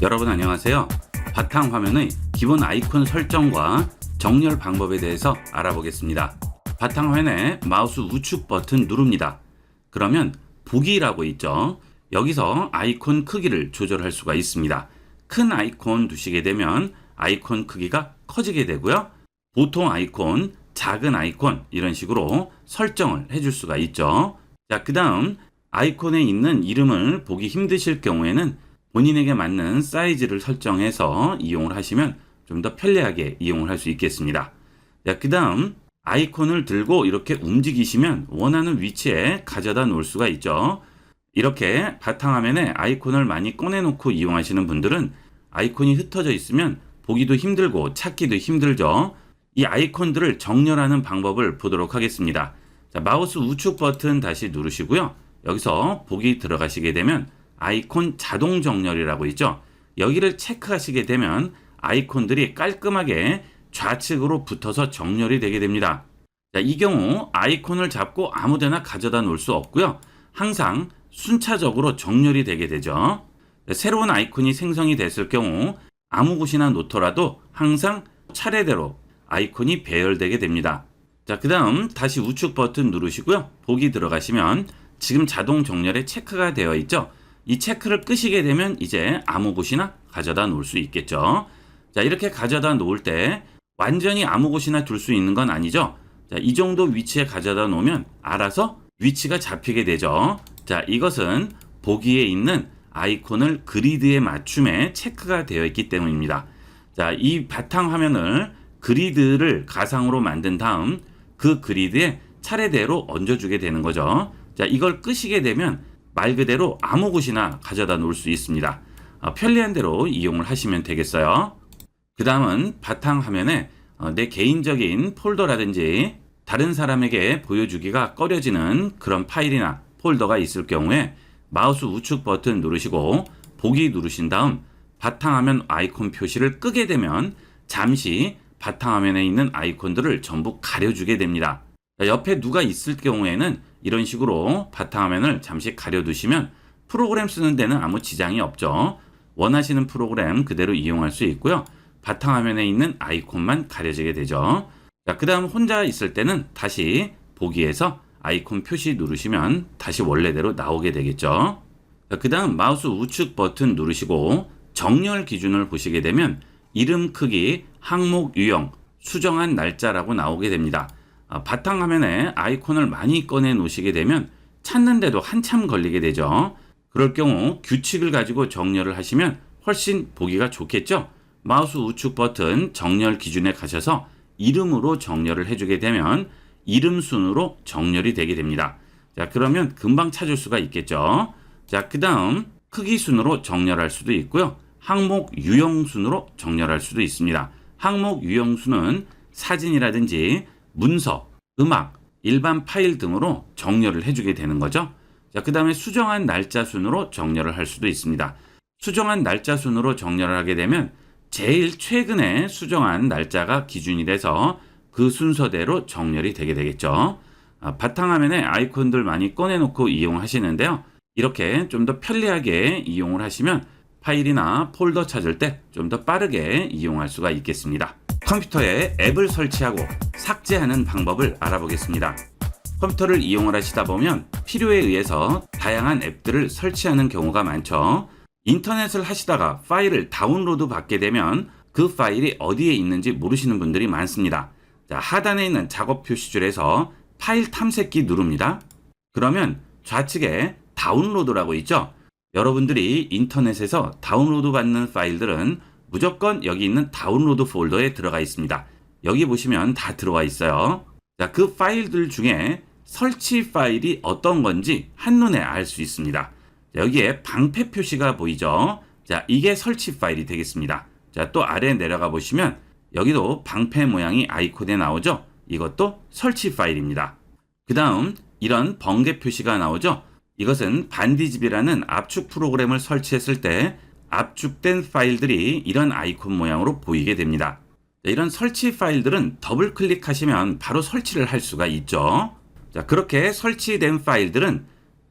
여러분 안녕하세요. 바탕화면의 기본 아이콘 설정과 정렬 방법에 대해서 알아보겠습니다. 바탕화면에 마우스 우측 버튼 누릅니다. 그러면 보기라고 있죠. 여기서 아이콘 크기를 조절할 수가 있습니다. 큰 아이콘 두시게 되면 아이콘 크기가 커지게 되고요. 보통 아이콘, 작은 아이콘 이런 식으로 설정을 해줄 수가 있죠. 자, 그 다음 아이콘에 있는 이름을 보기 힘드실 경우에는 본인에게 맞는 사이즈를 설정해서 이용을 하시면 좀 더 편리하게 이용을 할 수 있겠습니다. 자, 그 다음 아이콘을 들고 이렇게 움직이시면 원하는 위치에 가져다 놓을 수가 있죠. 이렇게 바탕화면에 아이콘을 많이 꺼내놓고 이용하시는 분들은 아이콘이 흩어져 있으면 보기도 힘들고 찾기도 힘들죠. 이 아이콘들을 정렬하는 방법을 보도록 하겠습니다. 자, 마우스 우측 버튼 다시 누르시고요. 여기서 보기 들어가시게 되면 아이콘 자동 정렬이라고 있죠. 여기를 체크하시게 되면 아이콘들이 깔끔하게 좌측으로 붙어서 정렬이 되게 됩니다. 자, 이 경우 아이콘을 잡고 아무데나 가져다 놓을 수 없고요. 항상 순차적으로 정렬이 되게 되죠. 새로운 아이콘이 생성이 됐을 경우 아무 곳이나 놓더라도 항상 차례대로 아이콘이 배열되게 됩니다. 자, 그 다음 다시 우측 버튼 누르시고요. 보기 들어가시면 지금 자동 정렬에 체크가 되어 있죠. 이 체크를 끄시게 되면 이제 아무 곳이나 가져다 놓을 수 있겠죠. 자, 이렇게 가져다 놓을 때 완전히 아무 곳이나 둘 수 있는 건 아니죠. 자, 이 정도 위치에 가져다 놓으면 알아서 위치가 잡히게 되죠. 자, 이것은 보기에 있는 아이콘을 그리드에 맞춤에 체크가 되어 있기 때문입니다. 자, 이 바탕 화면을 그리드를 가상으로 만든 다음 그 그리드에 차례대로 얹어주게 되는 거죠. 자, 이걸 끄시게 되면 말 그대로 아무 곳이나 가져다 놓을 수 있습니다. 편리한 대로 이용을 하시면 되겠어요. 그 다음은 바탕화면에 내 개인적인 폴더라든지 다른 사람에게 보여주기가 꺼려지는 그런 파일이나 폴더가 있을 경우에 마우스 우측 버튼 누르시고 보기 누르신 다음 바탕화면 아이콘 표시를 끄게 되면 잠시 바탕화면에 있는 아이콘들을 전부 가려주게 됩니다. 옆에 누가 있을 경우에는 이런 식으로 바탕화면을 잠시 가려두시면 프로그램 쓰는 데는 아무 지장이 없죠. 원하시는 프로그램 그대로 이용할 수 있고요. 바탕화면에 있는 아이콘만 가려지게 되죠. 자, 그 다음 혼자 있을 때는 다시 보기에서 아이콘 표시 누르시면 다시 원래대로 나오게 되겠죠. 자, 그 다음 마우스 우측 버튼 누르시고 정렬 기준을 보시게 되면 이름 크기, 항목 유형, 수정한 날짜라고 나오게 됩니다. 바탕화면에 아이콘을 많이 꺼내 놓으시게 되면 찾는데도 한참 걸리게 되죠. 그럴 경우 규칙을 가지고 정렬을 하시면 훨씬 보기가 좋겠죠. 마우스 우측 버튼 정렬 기준에 가셔서 이름으로 정렬을 해주게 되면 이름 순으로 정렬이 되게 됩니다. 자, 그러면 금방 찾을 수가 있겠죠. 자, 그 다음 크기 순으로 정렬할 수도 있고요. 항목 유형 순으로 정렬할 수도 있습니다. 항목 유형 순은 사진이라든지 문서, 음악, 일반 파일 등으로 정렬을 해주게 되는 거죠. 자, 그 다음에 수정한 날짜 순으로 정렬을 할 수도 있습니다. 수정한 날짜 순으로 정렬을 하게 되면 제일 최근에 수정한 날짜가 기준이 돼서 그 순서대로 정렬이 되게 되겠죠. 바탕화면에 아이콘들 많이 꺼내놓고 이용하시는데요. 이렇게 좀 더 편리하게 이용을 하시면 파일이나 폴더 찾을 때 좀 더 빠르게 이용할 수가 있겠습니다. 컴퓨터에 앱을 설치하고 삭제하는 방법을 알아보겠습니다. 컴퓨터를 이용을 하시다 보면 필요에 의해서 다양한 앱들을 설치하는 경우가 많죠. 인터넷을 하시다가 파일을 다운로드 받게 되면 그 파일이 어디에 있는지 모르시는 분들이 많습니다. 자, 하단에 있는 작업 표시줄에서 파일 탐색기 누릅니다. 그러면 좌측에 다운로드라고 있죠. 여러분들이 인터넷에서 다운로드 받는 파일들은 무조건 여기 있는 다운로드 폴더에 들어가 있습니다. 여기 보시면 다 들어와 있어요. 자, 그 파일들 중에 설치 파일이 어떤 건지 한눈에 알 수 있습니다. 자, 여기에 방패 표시가 보이죠? 자, 이게 설치 파일이 되겠습니다. 자, 또 아래 내려가 보시면 여기도 방패 모양이 아이콘에 나오죠? 이것도 설치 파일입니다. 그 다음 이런 번개 표시가 나오죠? 이것은 반디집이라는 압축 프로그램을 설치했을 때 압축된 파일들이 이런 아이콘 모양으로 보이게 됩니다. 이런 설치 파일들은 더블 클릭하시면 바로 설치를 할 수가 있죠. 자, 그렇게 설치된 파일들은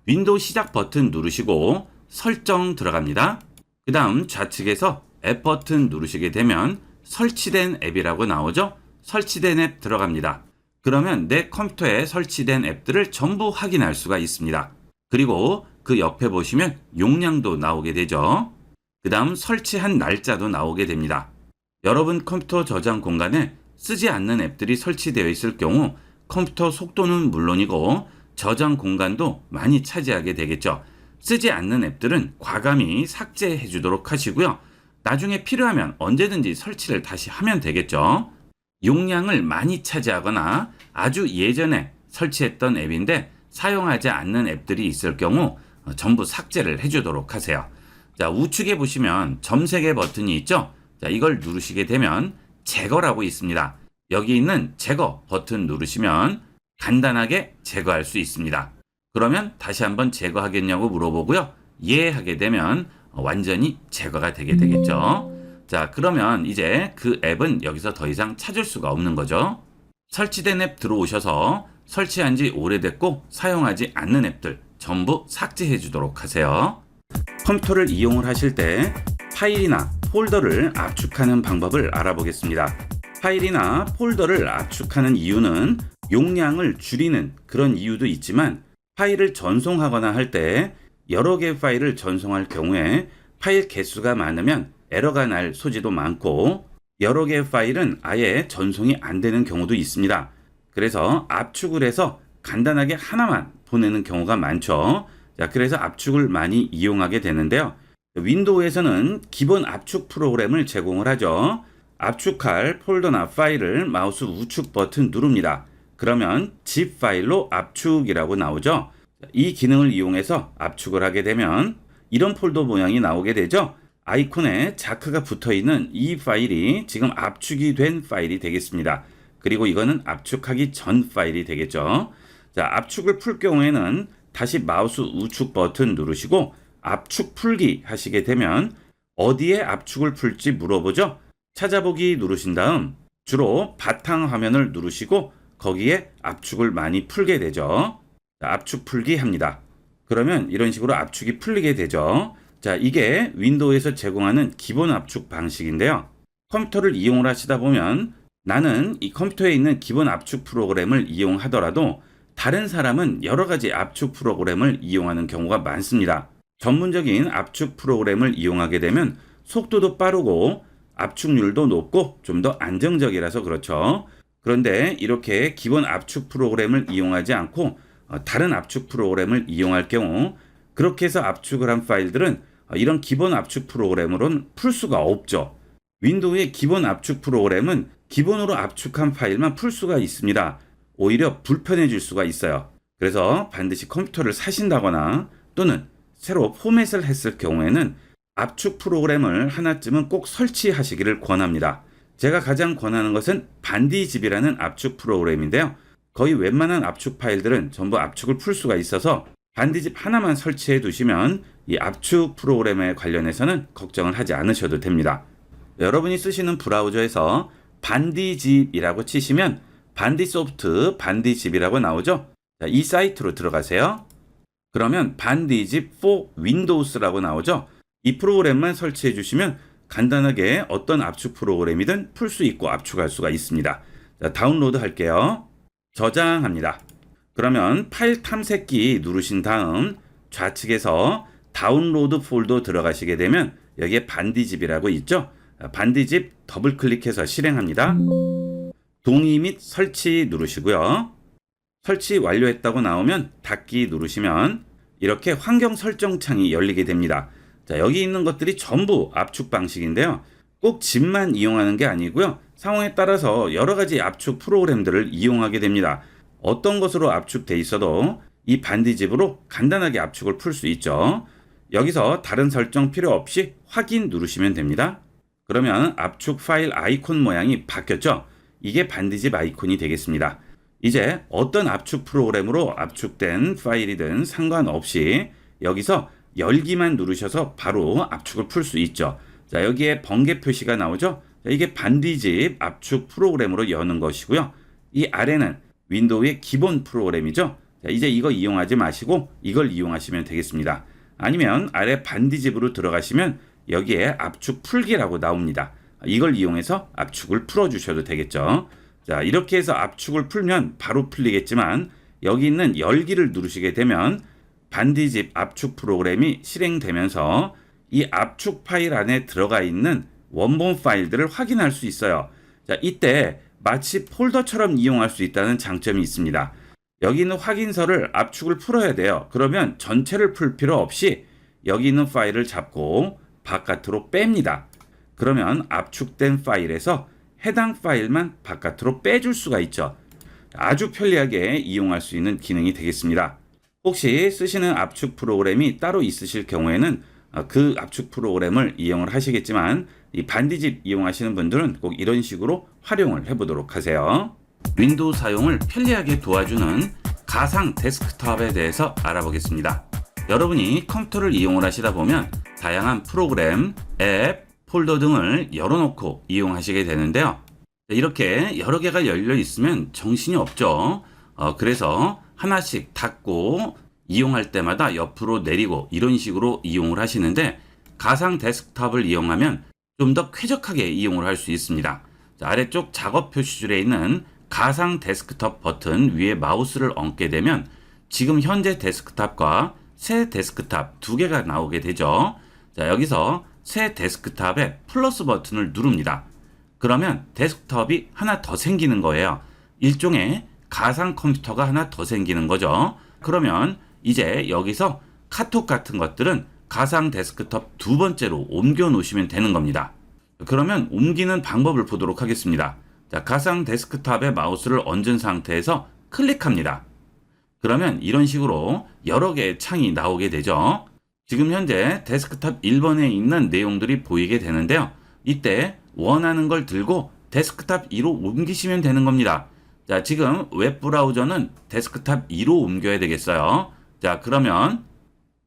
윈도우 시작 버튼 누르시고 설정 들어갑니다. 그 다음 좌측에서 앱 버튼 누르시게 되면 설치된 앱이라고 나오죠. 설치된 앱 들어갑니다. 그러면 내 컴퓨터에 설치된 앱들을 전부 확인할 수가 있습니다. 그리고 그 옆에 보시면 용량도 나오게 되죠. 그 다음 설치한 날짜도 나오게 됩니다. 여러분 컴퓨터 저장 공간에 쓰지 않는 앱들이 설치되어 있을 경우 컴퓨터 속도는 물론이고 저장 공간도 많이 차지하게 되겠죠. 쓰지 않는 앱들은 과감히 삭제해 주도록 하시고요. 나중에 필요하면 언제든지 설치를 다시 하면 되겠죠. 용량을 많이 차지하거나 아주 예전에 설치했던 앱인데 사용하지 않는 앱들이 있을 경우 전부 삭제를 해주도록 하세요. 자, 우측에 보시면 점색의 버튼이 있죠. 자, 이걸 누르시게 되면 제거라고 있습니다. 여기 있는 제거 버튼 누르시면 간단하게 제거할 수 있습니다. 그러면 다시 한번 제거하겠냐고 물어보고요. 예 하게 되면 완전히 제거가 되게 되겠죠. 자, 그러면 이제 그 앱은 여기서 더 이상 찾을 수가 없는 거죠. 설치된 앱 들어오셔서 설치한 지 오래됐고 사용하지 않는 앱들 전부 삭제해 주도록 하세요. 컴퓨터를 이용을 하실 때 파일이나 폴더를 압축하는 방법을 알아보겠습니다. 파일이나 폴더를 압축하는 이유는 용량을 줄이는 그런 이유도 있지만 파일을 전송하거나 할 때 여러 개의 파일을 전송할 경우에 파일 개수가 많으면 에러가 날 소지도 많고 여러 개의 파일은 아예 전송이 안 되는 경우도 있습니다. 그래서 압축을 해서 간단하게 하나만 보내는 경우가 많죠. 자, 그래서 압축을 많이 이용하게 되는데요. 윈도우에서는 기본 압축 프로그램을 제공을 하죠. 압축할 폴더나 파일을 마우스 우측 버튼 누릅니다. 그러면 zip 파일로 압축이라고 나오죠. 이 기능을 이용해서 압축을 하게 되면 이런 폴더 모양이 나오게 되죠. 아이콘에 자크가 붙어 있는 이 파일이 지금 압축이 된 파일이 되겠습니다. 그리고 이거는 압축하기 전 파일이 되겠죠. 자, 압축을 풀 경우에는 다시 마우스 우측 버튼 누르시고 압축 풀기 하시게 되면 어디에 압축을 풀지 물어보죠. 찾아보기 누르신 다음 주로 바탕 화면을 누르시고 거기에 압축을 많이 풀게 되죠. 자, 압축 풀기 합니다. 그러면 이런 식으로 압축이 풀리게 되죠. 자, 이게 윈도우에서 제공하는 기본 압축 방식인데요. 컴퓨터를 이용을 하시다 보면 나는 이 컴퓨터에 있는 기본 압축 프로그램을 이용하더라도 다른 사람은 여러 가지 압축 프로그램을 이용하는 경우가 많습니다. 전문적인 압축 프로그램을 이용하게 되면 속도도 빠르고 압축률도 높고 좀 더 안정적이라서 그렇죠. 그런데 이렇게 기본 압축 프로그램을 이용하지 않고 다른 압축 프로그램을 이용할 경우 그렇게 해서 압축을 한 파일들은 이런 기본 압축 프로그램으로는 풀 수가 없죠. 윈도우의 기본 압축 프로그램은 기본으로 압축한 파일만 풀 수가 있습니다. 오히려 불편해질 수가 있어요. 그래서 반드시 컴퓨터를 사신다거나 또는 새로 포맷을 했을 경우에는 압축 프로그램을 하나쯤은 꼭 설치하시기를 권합니다. 제가 가장 권하는 것은 반디집이라는 압축 프로그램인데요. 거의 웬만한 압축 파일들은 전부 압축을 풀 수가 있어서 반디집 하나만 설치해 두시면 이 압축 프로그램에 관련해서는 걱정을 하지 않으셔도 됩니다. 여러분이 쓰시는 브라우저에서 반디집이라고 치시면 반디소프트 반디집이라고 나오죠. 자, 이 사이트로 들어가세요. 그러면 반디집 for Windows라고 나오죠. 이 프로그램만 설치해 주시면 간단하게 어떤 압축 프로그램이든 풀 수 있고 압축할 수가 있습니다. 자, 다운로드 할게요. 저장합니다. 그러면 파일 탐색기 누르신 다음 좌측에서 다운로드 폴더 들어가시게 되면 여기에 반디집이라고 있죠. 반디집 더블 클릭해서 실행합니다. 동의 및 설치 누르시고요. 설치 완료했다고 나오면 닫기 누르시면 이렇게 환경 설정 창이 열리게 됩니다. 자, 여기 있는 것들이 전부 압축 방식인데요. 꼭 집만 이용하는 게 아니고요. 상황에 따라서 여러 가지 압축 프로그램들을 이용하게 됩니다. 어떤 것으로 압축돼 있어도 이 반디집으로 간단하게 압축을 풀 수 있죠. 여기서 다른 설정 필요 없이 확인 누르시면 됩니다. 그러면 압축 파일 아이콘 모양이 바뀌었죠. 이게 반디집 아이콘이 되겠습니다. 이제 어떤 압축 프로그램으로 압축된 파일이든 상관없이 여기서 열기만 누르셔서 바로 압축을 풀 수 있죠. 자, 여기에 번개 표시가 나오죠. 자, 이게 반디집 압축 프로그램으로 여는 것이고요. 이 아래는 윈도우의 기본 프로그램이죠. 자, 이제 이거 이용하지 마시고 이걸 이용하시면 되겠습니다. 아니면 아래 반디집으로 들어가시면 여기에 압축 풀기라고 나옵니다. 이걸 이용해서 압축을 풀어주셔도 되겠죠. 자, 이렇게 해서 압축을 풀면 바로 풀리겠지만 여기 있는 열기를 누르시게 되면 반디집 압축 프로그램이 실행되면서 이 압축 파일 안에 들어가 있는 원본 파일들을 확인할 수 있어요. 자, 이때 마치 폴더처럼 이용할 수 있다는 장점이 있습니다. 여기 있는 확인서를 압축을 풀어야 돼요. 그러면 전체를 풀 필요 없이 여기 있는 파일을 잡고 바깥으로 뺍니다. 그러면 압축된 파일에서 해당 파일만 바깥으로 빼줄 수가 있죠. 아주 편리하게 이용할 수 있는 기능이 되겠습니다. 혹시 쓰시는 압축 프로그램이 따로 있으실 경우에는 그 압축 프로그램을 이용을 하시겠지만 이 반디집 이용하시는 분들은 꼭 이런 식으로 활용을 해보도록 하세요. 윈도우 사용을 편리하게 도와주는 가상 데스크톱에 대해서 알아보겠습니다. 여러분이 컴퓨터를 이용을 하시다 보면 다양한 프로그램, 앱, 폴더 등을 열어놓고 이용하시게 되는데요. 이렇게 여러 개가 열려 있으면 정신이 없죠. 그래서 하나씩 닫고 이용할 때마다 옆으로 내리고 이런 식으로 이용을 하시는데 가상 데스크톱을 이용하면 좀 더 쾌적하게 이용을 할 수 있습니다. 아래쪽 작업 표시줄에 있는 가상 데스크톱 버튼 위에 마우스를 얹게 되면 지금 현재 데스크톱과 새 데스크톱 두 개가 나오게 되죠. 자, 여기서 새 데스크톱에 플러스 버튼을 누릅니다. 그러면 데스크톱이 하나 더 생기는 거예요. 일종의 가상 컴퓨터가 하나 더 생기는 거죠. 그러면 이제 여기서 카톡 같은 것들은 가상 데스크톱 두 번째로 옮겨 놓으시면 되는 겁니다. 그러면 옮기는 방법을 보도록 하겠습니다. 자, 가상 데스크톱에 마우스를 얹은 상태에서 클릭합니다. 그러면 이런 식으로 여러 개의 창이 나오게 되죠. 지금 현재 데스크톱 1번에 있는 내용들이 보이게 되는데요. 이때 원하는 걸 들고 데스크톱 2로 옮기시면 되는 겁니다. 자, 지금 웹브라우저는 데스크톱 2로 옮겨야 되겠어요. 자, 그러면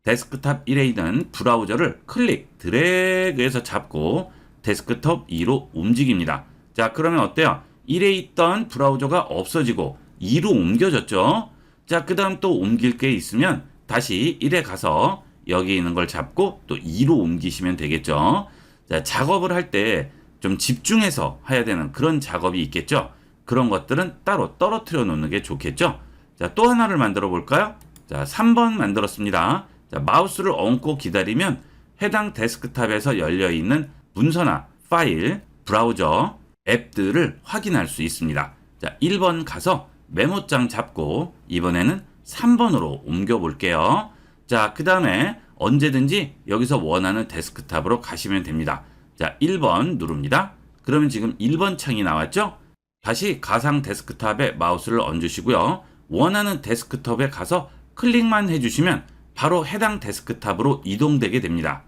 데스크톱 1에 있는 브라우저를 클릭, 드래그해서 잡고 데스크톱 2로 움직입니다. 자, 그러면 어때요? 1에 있던 브라우저가 없어지고 2로 옮겨졌죠? 자, 그 다음 또 옮길 게 있으면 다시 1에 가서 여기 있는 걸 잡고 또 2로 옮기시면 되겠죠? 자, 작업을 할 때 좀 집중해서 해야 되는 그런 작업이 있겠죠? 그런 것들은 따로 떨어뜨려 놓는 게 좋겠죠? 자, 또 하나를 만들어 볼까요? 자, 3번 만들었습니다. 자, 마우스를 얹고 기다리면 해당 데스크탑에서 열려 있는 문서나 파일, 브라우저, 앱들을 확인할 수 있습니다. 자, 1번 가서 메모장 잡고 이번에는 3번으로 옮겨 볼게요. 자, 그 다음에 언제든지 여기서 원하는 데스크탑으로 가시면 됩니다. 자, 1번 누릅니다. 그러면 지금 1번 창이 나왔죠? 다시 가상 데스크탑에 마우스를 얹으시고요. 원하는 데스크탑에 가서 클릭만 해주시면 바로 해당 데스크탑으로 이동되게 됩니다.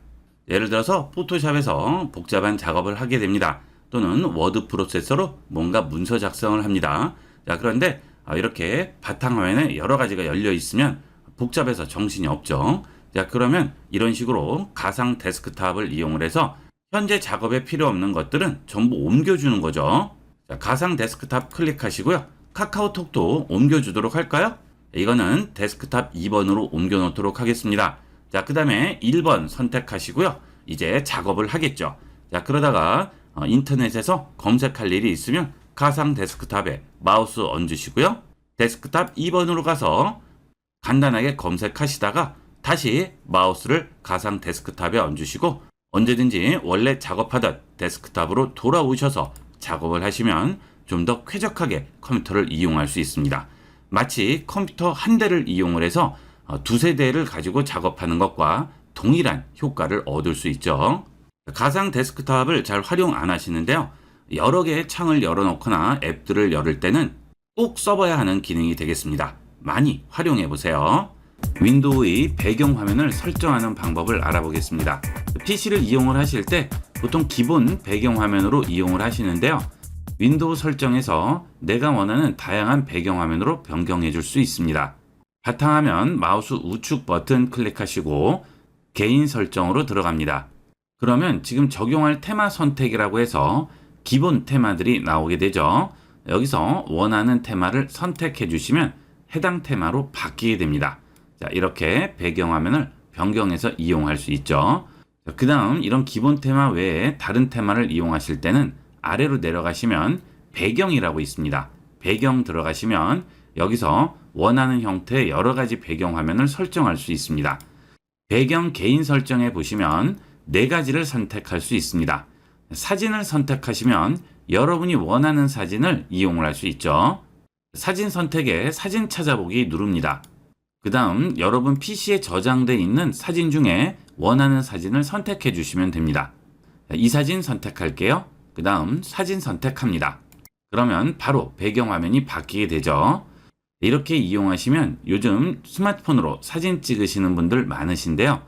예를 들어서 포토샵에서 복잡한 작업을 하게 됩니다. 또는 워드 프로세서로 뭔가 문서 작성을 합니다. 자, 그런데 이렇게 바탕화면에 여러 가지가 열려 있으면 복잡해서 정신이 없죠. 자, 그러면 이런 식으로 가상 데스크탑을 이용을 해서 현재 작업에 필요 없는 것들은 전부 옮겨주는 거죠. 자, 가상 데스크탑 클릭하시고요. 카카오톡도 옮겨주도록 할까요? 이거는 데스크탑 2번으로 옮겨 놓도록 하겠습니다. 자, 그 다음에 1번 선택하시고요. 이제 작업을 하겠죠. 자, 그러다가 인터넷에서 검색할 일이 있으면 가상 데스크탑에 마우스 얹으시고요. 데스크탑 2번으로 가서 간단하게 검색하시다가 다시 마우스를 가상 데스크탑에 얹으시고 언제든지 원래 작업하던 데스크탑으로 돌아오셔서 작업을 하시면 좀 더 쾌적하게 컴퓨터를 이용할 수 있습니다. 마치 컴퓨터 한 대를 이용을 해서 두세 대를 가지고 작업하는 것과 동일한 효과를 얻을 수 있죠. 가상 데스크탑을 잘 활용 안 하시는데요. 여러 개의 창을 열어놓거나 앱들을 열을 때는 꼭 써봐야 하는 기능이 되겠습니다. 많이 활용해 보세요. 윈도우의 배경 화면을 설정하는 방법을 알아보겠습니다. PC를 이용을 하실 때 보통 기본 배경 화면으로 이용을 하시는데요. 윈도우 설정에서 내가 원하는 다양한 배경 화면으로 변경해 줄 수 있습니다. 바탕화면 마우스 우측 버튼 클릭하시고 개인 설정으로 들어갑니다. 그러면 지금 적용할 테마 선택이라고 해서 기본 테마들이 나오게 되죠. 여기서 원하는 테마를 선택해 주시면 해당 테마로 바뀌게 됩니다. 자, 이렇게 배경화면을 변경해서 이용할 수 있죠. 그 다음 이런 기본 테마 외에 다른 테마를 이용하실 때는 아래로 내려가시면 배경이라고 있습니다. 배경 들어가시면 여기서 원하는 형태의 여러 가지 배경 화면을 설정할 수 있습니다. 배경 개인 설정에 보시면 네 가지를 선택할 수 있습니다. 사진을 선택하시면 여러분이 원하는 사진을 이용을 할 수 있죠. 사진 선택에 사진 찾아보기 누릅니다. 그 다음 여러분 PC에 저장되어 있는 사진 중에 원하는 사진을 선택해 주시면 됩니다. 이 사진 선택할게요. 그 다음 사진 선택합니다. 그러면 바로 배경화면이 바뀌게 되죠. 이렇게 이용하시면 요즘 스마트폰으로 사진 찍으시는 분들 많으신데요.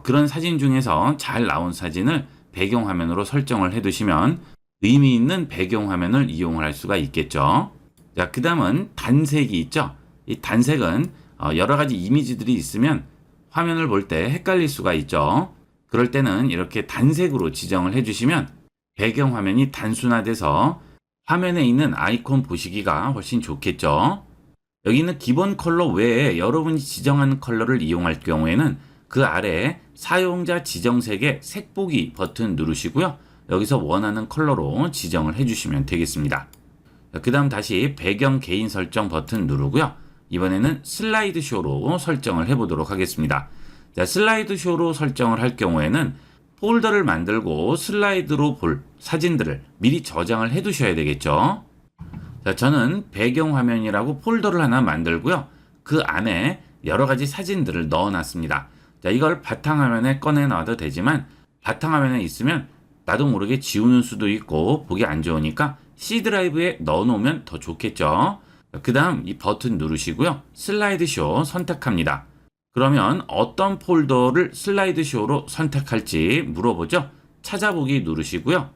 그런 사진 중에서 잘 나온 사진을 배경화면으로 설정을 해 두시면 의미 있는 배경화면을 이용을 할 수가 있겠죠. 자, 그 다음은 단색이 있죠. 이 단색은 여러 가지 이미지들이 있으면 화면을 볼 때 헷갈릴 수가 있죠. 그럴 때는 이렇게 단색으로 지정을 해주시면 배경화면이 단순화돼서 화면에 있는 아이콘 보시기가 훨씬 좋겠죠. 여기는 기본 컬러 외에 여러분이 지정한 컬러를 이용할 경우에는 그 아래 사용자 지정색의 색보기 버튼 누르시고요. 여기서 원하는 컬러로 지정을 해주시면 되겠습니다. 그 다음 다시 배경 개인 설정 버튼 누르고요. 이번에는 슬라이드 쇼로 설정을 해보도록 하겠습니다. 자, 슬라이드 쇼로 설정을 할 경우에는 폴더를 만들고 슬라이드로 볼 사진들을 미리 저장을 해 두셔야 되겠죠. 자, 저는 배경 화면이라고 폴더를 하나 만들고요. 그 안에 여러 가지 사진들을 넣어 놨습니다. 자, 이걸 바탕화면에 꺼내 놔도 되지만 바탕화면에 있으면 나도 모르게 지우는 수도 있고 보기 안 좋으니까 C 드라이브에 넣어 놓으면 더 좋겠죠. 그 다음 이 버튼 누르시고요. 슬라이드 쇼 선택합니다. 그러면 어떤 폴더를 슬라이드 쇼로 선택할지 물어보죠. 찾아보기 누르시고요.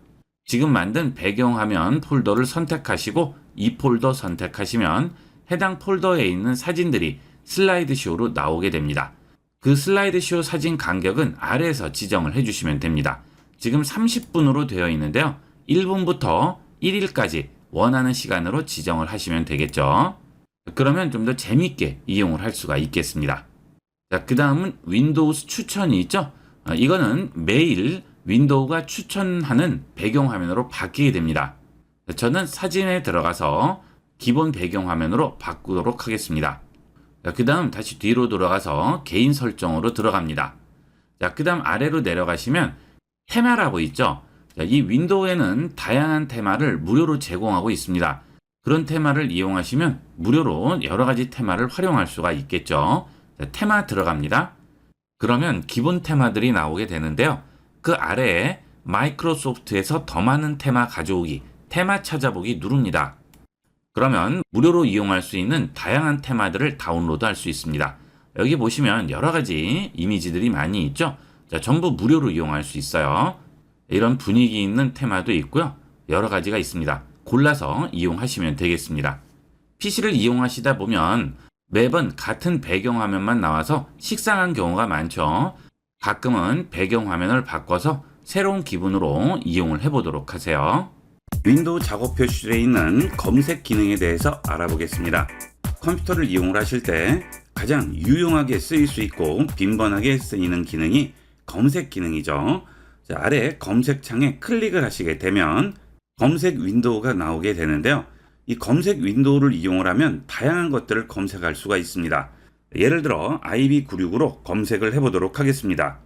지금 만든 배경화면 폴더를 선택하시고 이 폴더 선택하시면 해당 폴더에 있는 사진들이 슬라이드 쇼로 나오게 됩니다. 그 슬라이드 쇼 사진 간격은 아래에서 지정을 해주시면 됩니다. 지금 30분으로 되어 있는데요. 1분부터 1일까지 원하는 시간으로 지정을 하시면 되겠죠. 그러면 좀 더 재밌게 이용을 할 수가 있겠습니다. 자, 그 다음은 윈도우스 추천이 있죠. 이거는 매일 윈도우가 추천하는 배경화면으로 바뀌게 됩니다. 저는 사진에 들어가서 기본 배경화면으로 바꾸도록 하겠습니다. 그 다음 다시 뒤로 돌아가서 개인 설정으로 들어갑니다. 자, 그 다음 아래로 내려가시면 테마라고 있죠. 자, 이 윈도우에는 다양한 테마를 무료로 제공하고 있습니다. 그런 테마를 이용하시면 무료로 여러 가지 테마를 활용할 수가 있겠죠. 자, 테마 들어갑니다. 그러면 기본 테마들이 나오게 되는데요. 그 아래에 마이크로소프트에서 더 많은 테마 가져오기, 테마 찾아보기 누릅니다. 그러면 무료로 이용할 수 있는 다양한 테마들을 다운로드 할 수 있습니다. 여기 보시면 여러 가지 이미지들이 많이 있죠. 자, 전부 무료로 이용할 수 있어요. 이런 분위기 있는 테마도 있고요. 여러 가지가 있습니다. 골라서 이용하시면 되겠습니다. PC를 이용하시다 보면 매번 같은 배경화면만 나와서 식상한 경우가 많죠. 가끔은 배경화면을 바꿔서 새로운 기분으로 이용을 해보도록 하세요. 윈도우 작업 표시줄에 있는 검색 기능에 대해서 알아보겠습니다. 컴퓨터를 이용을 하실 때 가장 유용하게 쓰일 수 있고 빈번하게 쓰이는 기능이 검색 기능이죠. 자, 아래 검색창에 클릭을 하시게 되면 검색 윈도우가 나오게 되는데요. 이 검색 윈도우를 이용을 하면 다양한 것들을 검색할 수가 있습니다. 예를 들어 IB96으로 검색을 해보도록 하겠습니다.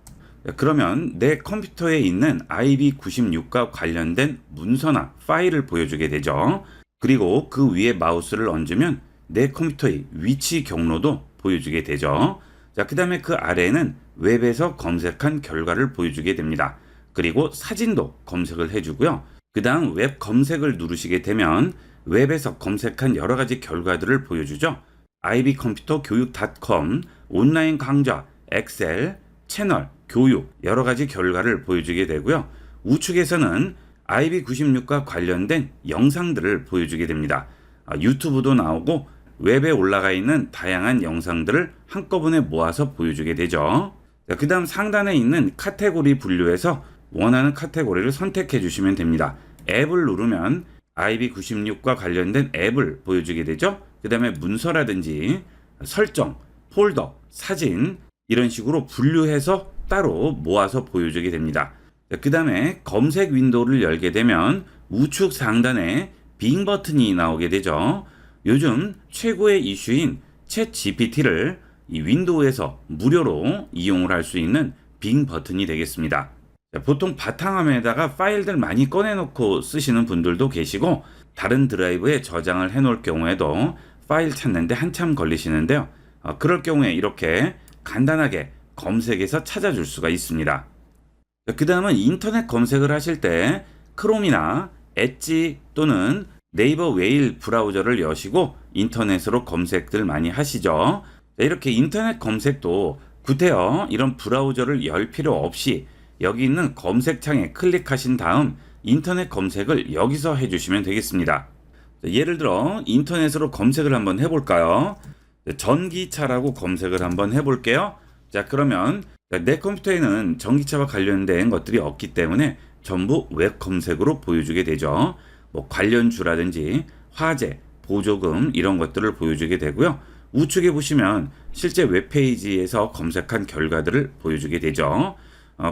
그러면 내 컴퓨터에 있는 IB96과 관련된 문서나 파일을 보여주게 되죠. 그리고 그 위에 마우스를 얹으면 내 컴퓨터의 위치 경로도 보여주게 되죠. 자, 그 다음에 그 아래에는 웹에서 검색한 결과를 보여주게 됩니다. 그리고 사진도 검색을 해주고요. 그 다음 웹 검색을 누르시게 되면 웹에서 검색한 여러 가지 결과들을 보여주죠. ibcomputer교육.com, 온라인 강좌, 엑셀, 채널, 교육, 여러 가지 결과를 보여주게 되고요. 우측에서는 IB96과 관련된 영상들을 보여주게 됩니다. 유튜브도 나오고 웹에 올라가 있는 다양한 영상들을 한꺼번에 모아서 보여주게 되죠. 그 다음 상단에 있는 카테고리 분류에서 원하는 카테고리를 선택해 주시면 됩니다. 앱을 누르면 IB96과 관련된 앱을 보여주게 되죠. 그 다음에 문서라든지 설정, 폴더, 사진 이런 식으로 분류해서 따로 모아서 보여주게 됩니다. 그 다음에 검색 윈도우를 열게 되면 우측 상단에 빙 버튼이 나오게 되죠. 요즘 최고의 이슈인 챗 GPT를 이 윈도우에서 무료로 이용을 할 수 있는 빙 버튼이 되겠습니다. 보통 바탕화면에다가 파일들 많이 꺼내놓고 쓰시는 분들도 계시고 다른 드라이브에 저장을 해놓을 경우에도 파일 찾는데 한참 걸리시는데요. 그럴 경우에 이렇게 간단하게 검색해서 찾아줄 수가 있습니다. 그 다음은 인터넷 검색을 하실 때 크롬이나 엣지 또는 네이버 웨일 브라우저를 여시고 인터넷으로 검색들 많이 하시죠. 이렇게 인터넷 검색도 구태여 이런 브라우저를 열 필요 없이 여기 있는 검색창에 클릭하신 다음 인터넷 검색을 여기서 해주시면 되겠습니다. 예를 들어 인터넷으로 검색을 한번 해볼까요? 전기차라고 검색을 한번 해볼게요. 자, 그러면 내 컴퓨터에는 전기차와 관련된 것들이 없기 때문에 전부 웹 검색으로 보여주게 되죠. 뭐 관련주라든지 화재, 보조금 이런 것들을 보여주게 되고요. 우측에 보시면 실제 웹페이지에서 검색한 결과들을 보여주게 되죠.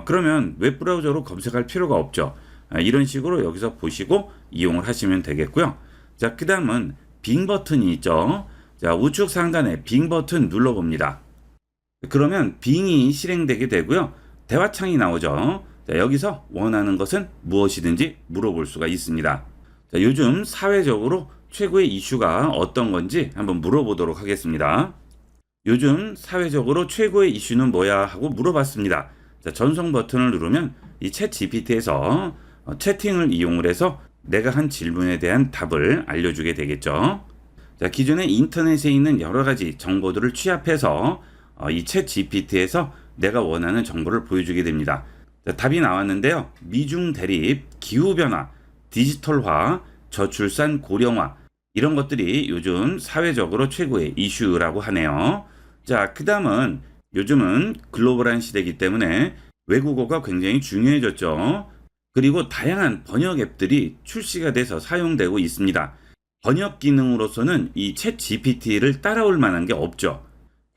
그러면 웹브라우저로 검색할 필요가 없죠. 이런 식으로 여기서 보시고 이용을 하시면 되겠고요. 자, 그 다음은 빙 버튼이 있죠. 자, 우측 상단에 빙 버튼 눌러봅니다. 그러면 빙이 실행되게 되고요. 대화창이 나오죠. 자, 여기서 원하는 것은 무엇이든지 물어볼 수가 있습니다. 자, 요즘 사회적으로 최고의 이슈가 어떤 건지 한번 물어보도록 하겠습니다. 요즘 사회적으로 최고의 이슈는 뭐야 하고 물어봤습니다. 자, 전송 버튼을 누르면 이 챗 GPT에서 채팅을 이용을 해서 내가 한 질문에 대한 답을 알려주게 되겠죠. 자, 기존에 인터넷에 있는 여러 가지 정보들을 취합해서 이 챗 GPT에서 내가 원하는 정보를 보여주게 됩니다. 자, 답이 나왔는데요. 미중 대립, 기후변화, 디지털화, 저출산 고령화 이런 것들이 요즘 사회적으로 최고의 이슈라고 하네요. 자, 그 다음은 요즘은 글로벌한 시대이기 때문에 외국어가 굉장히 중요해졌죠. 그리고 다양한 번역 앱들이 출시가 돼서 사용되고 있습니다. 번역 기능으로서는 이 챗 GPT를 따라올 만한 게 없죠.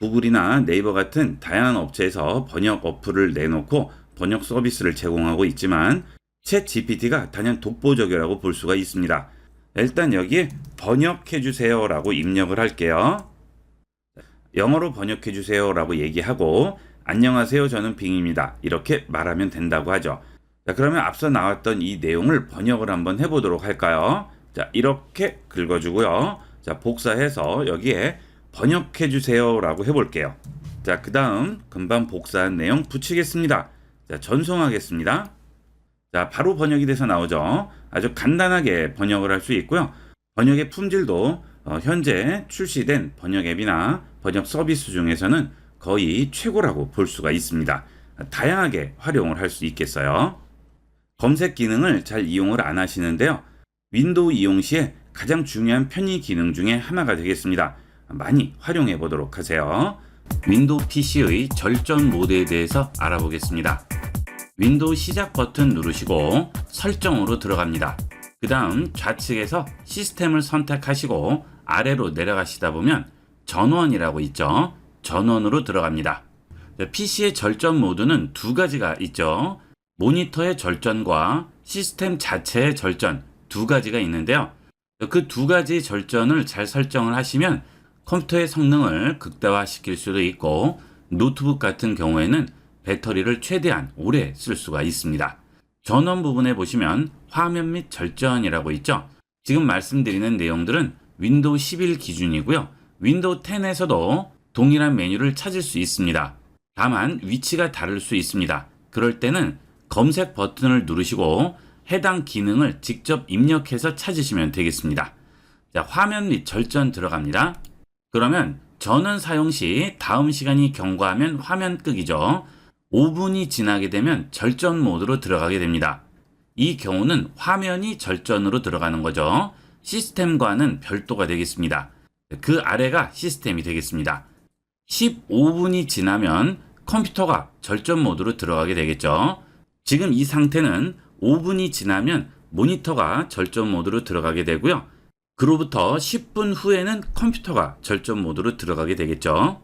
구글이나 네이버 같은 다양한 업체에서 번역 어플을 내놓고 번역 서비스를 제공하고 있지만 챗 GPT가 단연 독보적이라고 볼 수가 있습니다. 일단 여기에 번역해 주세요 라고 입력을 할게요. 영어로 번역해 주세요 라고 얘기하고 안녕하세요, 저는 빙입니다 이렇게 말하면 된다고 하죠. 자, 그러면 앞서 나왔던 이 내용을 번역을 한번 해보도록 할까요? 자, 이렇게 긁어주고요. 자, 복사해서 여기에 번역해 주세요 라고 해볼게요. 자, 그 다음 금방 복사한 내용 붙이겠습니다. 자, 전송하겠습니다. 자, 바로 번역이 돼서 나오죠. 아주 간단하게 번역을 할 수 있고요. 번역의 품질도 현재 출시된 번역 앱이나 번역 서비스 중에서는 거의 최고라고 볼 수가 있습니다. 다양하게 활용을 할 수 있겠어요. 검색 기능을 잘 이용을 안 하시는데요. 윈도우 이용 시에 가장 중요한 편의 기능 중에 하나가 되겠습니다. 많이 활용해 보도록 하세요. 윈도우 PC의 절전 모드에 대해서 알아보겠습니다. 윈도우 시작 버튼 누르시고 설정으로 들어갑니다. 그 다음 좌측에서 시스템을 선택하시고 아래로 내려가시다 보면 전원이라고 있죠. 전원으로 들어갑니다. PC의 절전 모드는 두 가지가 있죠. 모니터의 절전과 시스템 자체의 절전 두 가지가 있는데요. 그 두 가지 절전을 잘 설정을 하시면 컴퓨터의 성능을 극대화시킬 수도 있고 노트북 같은 경우에는 배터리를 최대한 오래 쓸 수가 있습니다. 전원 부분에 보시면 화면 및 절전이라고 있죠. 지금 말씀드리는 내용들은 윈도우 11 기준이고요. 윈도우 10에서도 동일한 메뉴를 찾을 수 있습니다. 다만 위치가 다를 수 있습니다. 그럴 때는 검색 버튼을 누르시고 해당 기능을 직접 입력해서 찾으시면 되겠습니다. 자, 화면 및 절전 들어갑니다. 그러면 전원 사용 시 다음 시간이 경과하면 화면 끄기죠. 5분이 지나게 되면 절전 모드로 들어가게 됩니다. 이 경우는 화면이 절전으로 들어가는 거죠. 시스템과는 별도가 되겠습니다. 그 아래가 시스템이 되겠습니다. 15분이 지나면 컴퓨터가 절전 모드로 들어가게 되겠죠. 지금 이 상태는 5분이 지나면 모니터가 절전 모드로 들어가게 되고요. 그로부터 10분 후에는 컴퓨터가 절전 모드로 들어가게 되겠죠.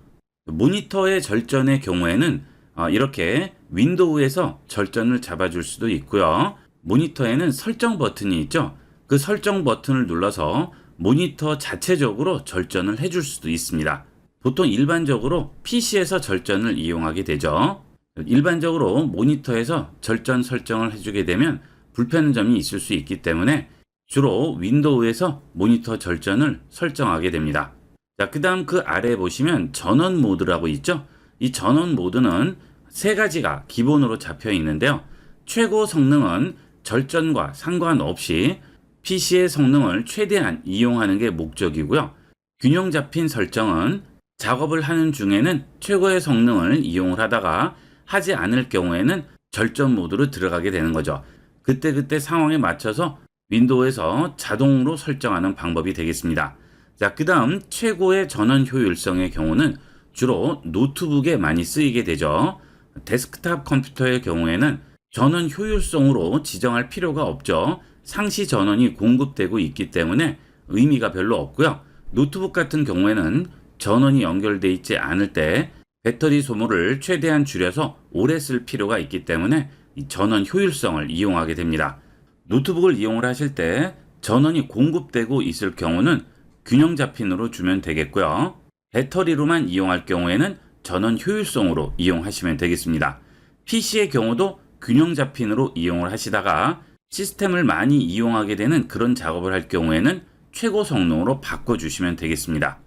모니터의 절전의 경우에는 이렇게 윈도우에서 절전을 잡아줄 수도 있고요. 모니터에는 설정 버튼이 있죠. 그 설정 버튼을 눌러서 모니터 자체적으로 절전을 해줄 수도 있습니다. 보통 일반적으로 PC에서 절전을 이용하게 되죠. 일반적으로 모니터에서 절전 설정을 해주게 되면 불편한 점이 있을 수 있기 때문에 주로 윈도우에서 모니터 절전을 설정하게 됩니다. 자, 그 다음 그 아래에 보시면 전원 모드라고 있죠. 이 전원 모드는 세 가지가 기본으로 잡혀 있는데요. 최고 성능은 절전과 상관없이 PC의 성능을 최대한 이용하는 게 목적이고요. 균형 잡힌 설정은 작업을 하는 중에는 최고의 성능을 이용을 하다가 하지 않을 경우에는 절전 모드로 들어가게 되는 거죠. 그때 상황에 맞춰서 윈도우에서 자동으로 설정하는 방법이 되겠습니다. 자, 그 다음 최고의 전원 효율성의 경우는 주로 노트북에 많이 쓰이게 되죠. 데스크탑 컴퓨터의 경우에는 전원 효율성으로 지정할 필요가 없죠. 상시 전원이 공급되고 있기 때문에 의미가 별로 없고요. 노트북 같은 경우에는 전원이 연결되어 있지 않을 때 배터리 소모를 최대한 줄여서 오래 쓸 필요가 있기 때문에 이 전원 효율성을 이용하게 됩니다. 노트북을 이용을 하실 때 전원이 공급되고 있을 경우는 균형 잡힌으로 주면 되겠고요. 배터리로만 이용할 경우에는 전원 효율성으로 이용하시면 되겠습니다. PC의 경우도 균형 잡힌으로 이용을 하시다가 시스템을 많이 이용하게 되는 그런 작업을 할 경우에는 최고 성능으로 바꿔주시면 되겠습니다.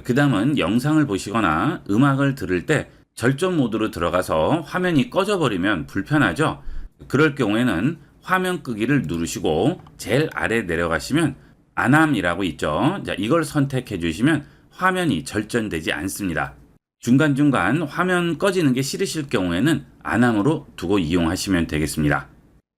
그 다음은 영상을 보시거나 음악을 들을 때 절전 모드로 들어가서 화면이 꺼져버리면 불편하죠. 그럴 경우에는 화면 끄기를 누르시고 제일 아래 내려가시면 안함이라고 있죠. 자, 이걸 선택해 주시면 화면이 절전되지 않습니다. 중간중간 화면 꺼지는 게 싫으실 경우에는 안함으로 두고 이용하시면 되겠습니다.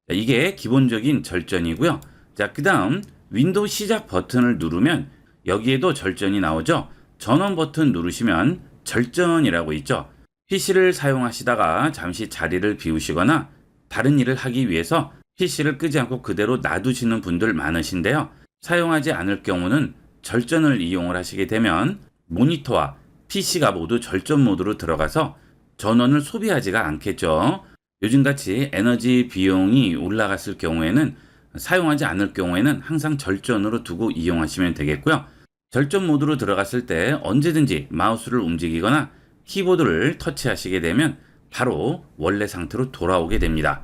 자, 이게 기본적인 절전이고요. 자, 그 다음 윈도우 시작 버튼을 누르면 여기에도 절전이 나오죠. 전원 버튼 누르시면 절전이라고 있죠. PC를 사용하시다가 잠시 자리를 비우시거나 다른 일을 하기 위해서 PC를 끄지 않고 그대로 놔두시는 분들 많으신데요. 사용하지 않을 경우는 절전을 이용을 하시게 되면 모니터와 PC가 모두 절전 모드로 들어가서 전원을 소비하지가 않겠죠. 요즘같이 에너지 비용이 올라갔을 경우에는 사용하지 않을 경우에는 항상 절전으로 두고 이용하시면 되겠고요. 절전 모드로 들어갔을 때 언제든지 마우스를 움직이거나 키보드를 터치하시게 되면 바로 원래 상태로 돌아오게 됩니다.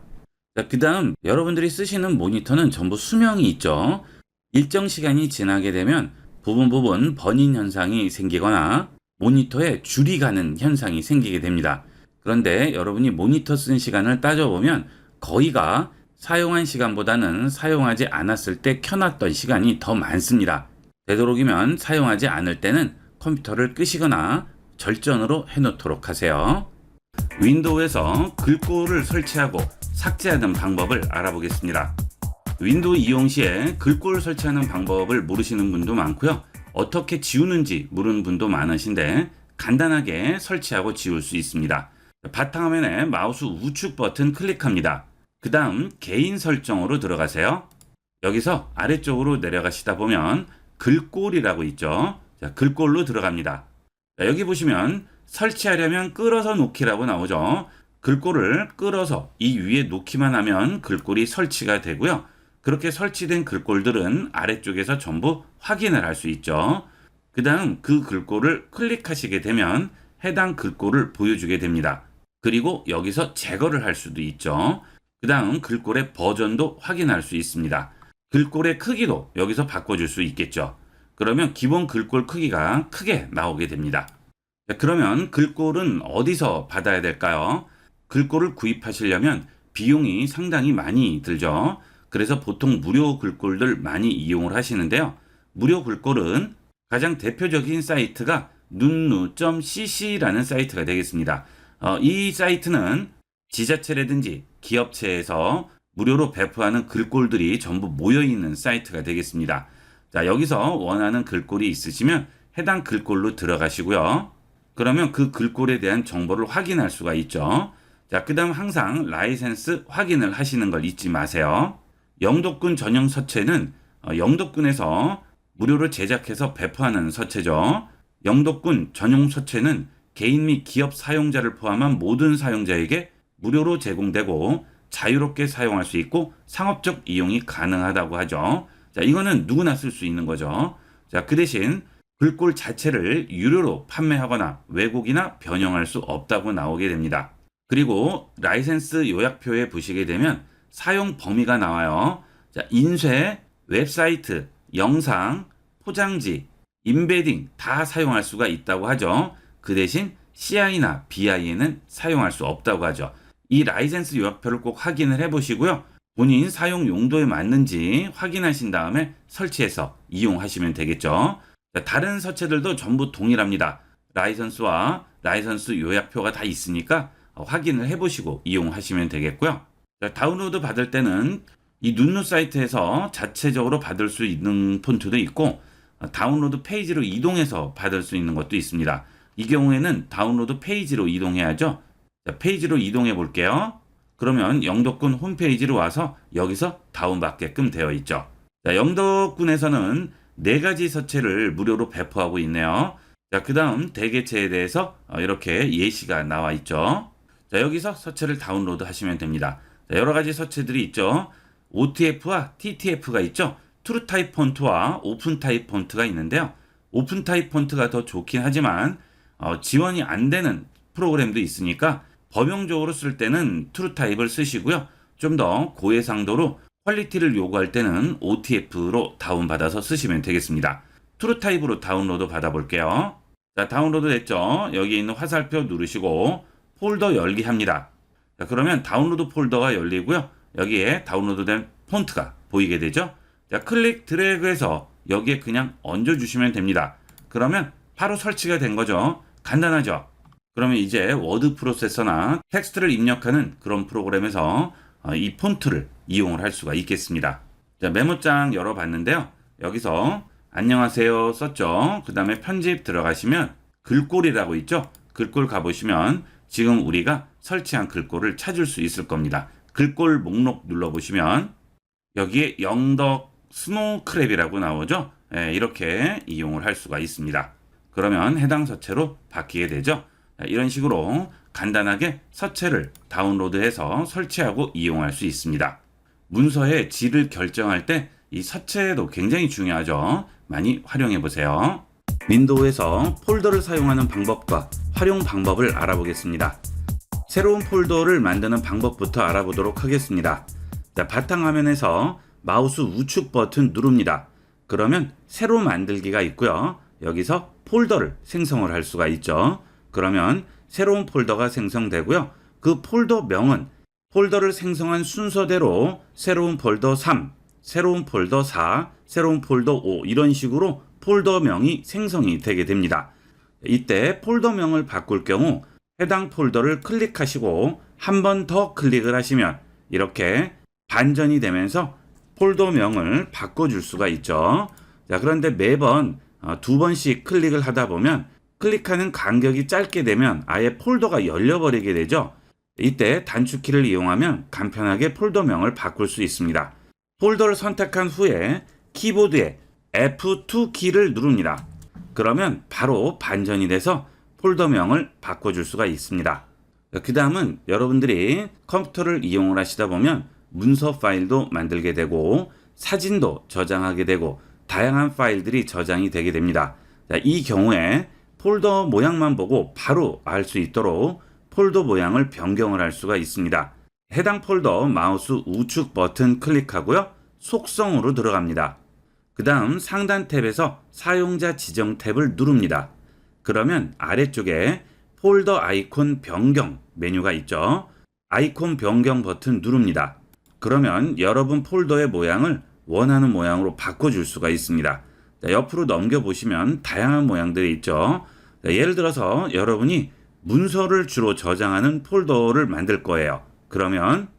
그 다음 여러분들이 쓰시는 모니터는 전부 수명이 있죠. 일정 시간이 지나게 되면 부분 번인 현상이 생기거나 모니터에 줄이 가는 현상이 생기게 됩니다. 그런데 여러분이 모니터 쓴 시간을 따져보면 거의가 사용한 시간보다는 사용하지 않았을 때 켜놨던 시간이 더 많습니다. 되도록이면 사용하지 않을 때는 컴퓨터를 끄시거나 절전으로 해놓도록 하세요. 윈도우에서 글꼴을 설치하고 삭제하는 방법을 알아보겠습니다. 윈도우 이용 시에 글꼴을 설치하는 방법을 모르시는 분도 많고요. 어떻게 지우는지 모르는 분도 많으신데 간단하게 설치하고 지울 수 있습니다. 바탕화면에 마우스 우측 버튼 클릭합니다. 그 다음 개인 설정으로 들어가세요. 여기서 아래쪽으로 내려가시다 보면 글꼴이라고 있죠. 자, 글꼴로 들어갑니다. 자, 여기 보시면 설치하려면 끌어서 놓기라고 나오죠. 글꼴을 끌어서 이 위에 놓기만 하면 글꼴이 설치가 되고요. 그렇게 설치된 글꼴들은 아래쪽에서 전부 확인을 할 수 있죠. 그 다음 그 글꼴을 클릭하시게 되면 해당 글꼴을 보여주게 됩니다. 그리고 여기서 제거를 할 수도 있죠. 그 다음 글꼴의 버전도 확인할 수 있습니다. 글꼴의 크기도 여기서 바꿔줄 수 있겠죠. 그러면 기본 글꼴 크기가 크게 나오게 됩니다. 그러면 글꼴은 어디서 받아야 될까요? 글꼴을 구입하시려면 비용이 상당히 많이 들죠. 그래서 보통 무료 글꼴들 많이 이용을 하시는데요. 무료 글꼴은 가장 대표적인 사이트가 nunu.cc라는 사이트가 되겠습니다. 이 사이트는 지자체라든지 기업체에서 무료로 배포하는 글꼴들이 전부 모여있는 사이트가 되겠습니다. 자, 여기서 원하는 글꼴이 있으시면 해당 글꼴로 들어가시고요. 그러면 그 글꼴에 대한 정보를 확인할 수가 있죠. 자, 그 다음 항상 라이센스 확인을 하시는 걸 잊지 마세요. 영도꾼 전용 서체는 영도꾼에서 무료로 제작해서 배포하는 서체죠. 영도꾼 전용 서체는 개인 및 기업 사용자를 포함한 모든 사용자에게 무료로 제공되고 자유롭게 사용할 수 있고 상업적 이용이 가능하다고 하죠. 자, 이거는 누구나 쓸 수 있는 거죠. 자, 그 대신 글꼴 자체를 유료로 판매하거나 왜곡이나 변형할 수 없다고 나오게 됩니다. 그리고 라이센스 요약표에 보시게 되면 사용 범위가 나와요. 자, 인쇄, 웹사이트, 영상, 포장지, 임베딩 다 사용할 수가 있다고 하죠. 그 대신 CI나 BI에는 사용할 수 없다고 하죠. 이 라이센스 요약표를 꼭 확인을 해 보시고요. 본인 사용 용도에 맞는지 확인하신 다음에 설치해서 이용하시면 되겠죠. 자, 다른 서체들도 전부 동일합니다. 라이선스와 라이선스 요약표가 다 있으니까 확인을 해보시고 이용하시면 되겠고요. 자, 다운로드 받을 때는 이 눈누 사이트에서 자체적으로 받을 수 있는 폰트도 있고 다운로드 페이지로 이동해서 받을 수 있는 것도 있습니다. 이 경우에는 다운로드 페이지로 이동해야죠. 자, 페이지로 이동해 볼게요. 그러면 영덕군 홈페이지로 와서 여기서 다운받게끔 되어 있죠. 자, 영덕군에서는 4가지 서체를 무료로 배포하고 있네요. 자, 그 다음 대개체에 대해서 이렇게 예시가 나와 있죠. 자, 여기서 서체를 다운로드 하시면 됩니다. 자, 여러 가지 서체들이 있죠. OTF와 TTF가 있죠. 트루 타입 폰트와 오픈 타입 폰트가 있는데요. 오픈 타입 폰트가 더 좋긴 하지만 지원이 안 되는 프로그램도 있으니까 범용적으로 쓸 때는 트루 타입을 쓰시고요. 좀 더 고해상도로 퀄리티를 요구할 때는 OTF로 다운받아서 쓰시면 되겠습니다. 트루 타입으로 다운로드 받아볼게요. 자, 다운로드 됐죠? 여기 있는 화살표 누르시고 폴더 열기 합니다. 자, 그러면 다운로드 폴더가 열리고요. 여기에 다운로드된 폰트가 보이게 되죠? 자, 클릭 드래그해서 여기에 그냥 얹어주시면 됩니다. 그러면 바로 설치가 된 거죠. 간단하죠? 그러면 이제 워드 프로세서나 텍스트를 입력하는 그런 프로그램에서 이 폰트를 이용을 할 수가 있겠습니다. 자, 메모장 열어봤는데요. 여기서 안녕하세요 썼죠. 그 다음에 편집 들어가시면 글꼴이라고 있죠. 글꼴 가보시면 지금 우리가 설치한 글꼴을 찾을 수 있을 겁니다. 글꼴 목록 눌러보시면 여기에 영덕 스노우크랩이라고 나오죠. 네, 이렇게 이용을 할 수가 있습니다. 그러면 해당 서체로 바뀌게 되죠. 이런 식으로 간단하게 서체를 다운로드해서 설치하고 이용할 수 있습니다. 문서의 질을 결정할 때 이 서체도 굉장히 중요하죠. 많이 활용해 보세요. 윈도우에서 폴더를 사용하는 방법과 활용 방법을 알아보겠습니다. 새로운 폴더를 만드는 방법부터 알아보도록 하겠습니다. 자, 바탕화면에서 마우스 우측 버튼 누릅니다. 그러면 새로 만들기가 있고요. 여기서 폴더를 생성을 할 수가 있죠. 그러면 새로운 폴더가 생성되고요. 그 폴더 명은 폴더를 생성한 순서대로 새로운 폴더 3, 새로운 폴더 4, 새로운 폴더 5 이런 식으로 폴더명이 생성이 되게 됩니다. 이때 폴더명을 바꿀 경우 해당 폴더를 클릭하시고 한 번 더 클릭을 하시면 이렇게 반전이 되면서 폴더명을 바꿔줄 수가 있죠. 자, 그런데 매번 2번씩 클릭을 하다 보면 클릭하는 간격이 짧게 되면 아예 폴더가 열려버리게 되죠. 이때 단축키를 이용하면 간편하게 폴더명을 바꿀 수 있습니다. 폴더를 선택한 후에 키보드에 F2 키를 누릅니다. 그러면 바로 반전이 돼서 폴더명을 바꿔줄 수가 있습니다. 그 다음은 여러분들이 컴퓨터를 이용을 하시다 보면 문서 파일도 만들게 되고 사진도 저장하게 되고 다양한 파일들이 저장이 되게 됩니다. 이 경우에 폴더 모양만 보고 바로 알 수 있도록 폴더 모양을 변경을 할 수가 있습니다. 해당 폴더 마우스 우측 버튼 클릭하고요. 속성으로 들어갑니다. 그 다음 상단 탭에서 사용자 지정 탭을 누릅니다. 그러면 아래쪽에 폴더 아이콘 변경 메뉴가 있죠. 아이콘 변경 버튼 누릅니다. 그러면 여러분 폴더의 모양을 원하는 모양으로 바꿔줄 수가 있습니다. 자, 옆으로 넘겨보시면 다양한 모양들이 있죠. 자, 예를 들어서 여러분이 문서를 주로 저장하는 폴더를 만들 거예요. 그러면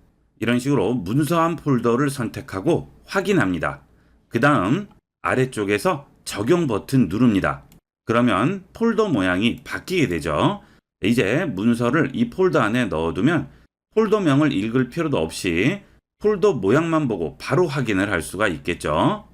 이런 식으로 문서한 폴더를 선택하고 확인합니다. 그 다음 아래쪽에서 적용 버튼 누릅니다. 그러면 폴더 모양이 바뀌게 되죠. 이제 문서를 이 폴더 안에 넣어두면 폴더명을 읽을 필요도 없이 폴더 모양만 보고 바로 확인을 할 수가 있겠죠.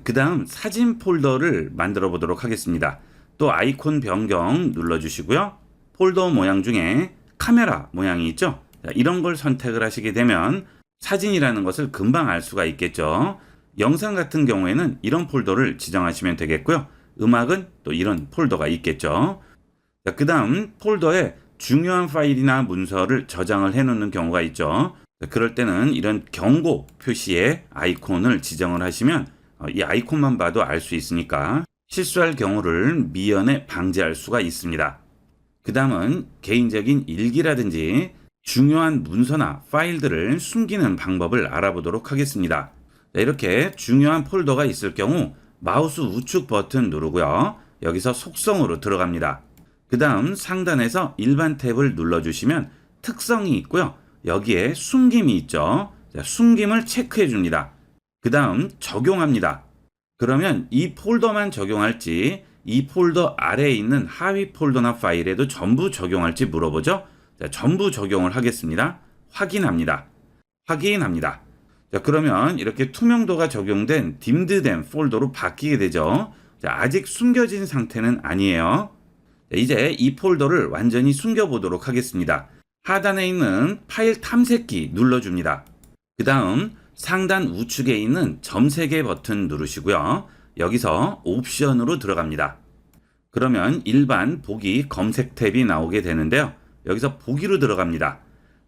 그 다음 사진 폴더를 만들어 보도록 하겠습니다. 또 아이콘 변경 눌러주시고요. 폴더 모양 중에 카메라 모양이 있죠. 자, 이런 걸 선택을 하시게 되면 사진이라는 것을 금방 알 수가 있겠죠. 영상 같은 경우에는 이런 폴더를 지정하시면 되겠고요. 음악은 또 이런 폴더가 있겠죠. 그 다음 폴더에 중요한 파일이나 문서를 저장을 해 놓는 경우가 있죠. 그럴 때는 이런 경고 표시의 아이콘을 지정을 하시면 이 아이콘만 봐도 알 수 있으니까 실수할 경우를 미연에 방지할 수가 있습니다. 그 다음은 개인적인 일기라든지 중요한 문서나 파일들을 숨기는 방법을 알아보도록 하겠습니다. 이렇게 중요한 폴더가 있을 경우 마우스 우측 버튼 누르고요. 여기서 속성으로 들어갑니다. 그 다음 상단에서 일반 탭을 눌러주시면 특성이 있고요. 여기에 숨김이 있죠. 자, 숨김을 체크해 줍니다. 그 다음 적용합니다. 그러면 이 폴더만 적용할지 이 폴더 아래에 있는 하위 폴더나 파일에도 전부 적용할지 물어보죠. 자, 전부 적용을 하겠습니다. 확인합니다. 확인합니다. 자, 그러면 이렇게 투명도가 적용된 딤드된 폴더로 바뀌게 되죠. 자, 아직 숨겨진 상태는 아니에요. 자, 이제 이 폴더를 완전히 숨겨보도록 하겠습니다. 하단에 있는 파일 탐색기 눌러줍니다. 그 다음 상단 우측에 있는 점 3개 버튼 누르시고요. 여기서 옵션으로 들어갑니다. 그러면 일반 보기 검색 탭이 나오게 되는데요. 여기서 보기로 들어갑니다.